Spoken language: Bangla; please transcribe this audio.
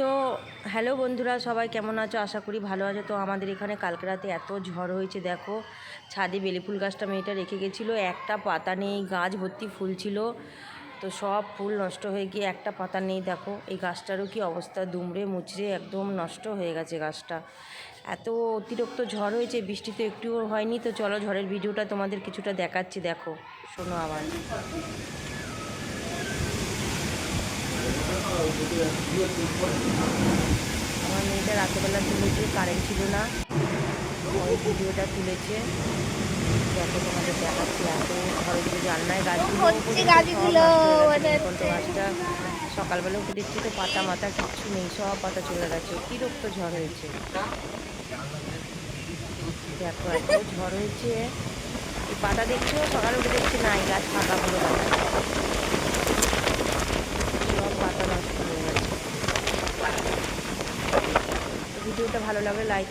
তো হ্যালো বন্ধুরা, সবাই কেমন আছো? আশা করি ভালো আছো। তো আমাদের এখানে কালকে রাতে এত ঝড় হয়েছে, দেখো ছাদে বেলি ফুল গাছটা মেয়েটা রেখে গেছিলো, একটা পাতা নেই, গাছ ভর্তি ফুল ছিল, তো সব ফুল নষ্ট হয়ে গিয়ে একটা পাতা নেই। দেখো এই গাছটারও কি অবস্থা, দুমড়ে মুচড়ে একদম নষ্ট হয়ে গেছে গাছটা। এত অতিরিক্ত ঝড় হয়েছে, বৃষ্টি তো একটুও হয়নি। তো চলো ঝড়ের ভিডিওটা তোমাদের কিছুটা দেখাচ্ছি, দেখো শোনো আবার। আমার মেয়েটা রাতেরবেলা তুলেছে, কারেন্ট ছিল না, ওই ভিডিওটা তুলেছে, দেখো তোমাদের দেখাচ্ছি। এত ঘরের যে জানলায় গাছগুলো গাছটা সকালবেলা উঠে দেখছি তো পাতা মাথা কিচ্ছু নেই, সব পাতা চলে গেছে, অতিরিক্ত ঝড় হয়েছে। দেখো এত ঝড় হয়েছে, এই পাতা দেখছো, সকালে উঠে দেখছি না, এই গাছ ফাঁকা পুরো পাতা, সব পাতা নষ্ট হয়ে গেছে। ভিডিওটা ভালো লাগলে লাইক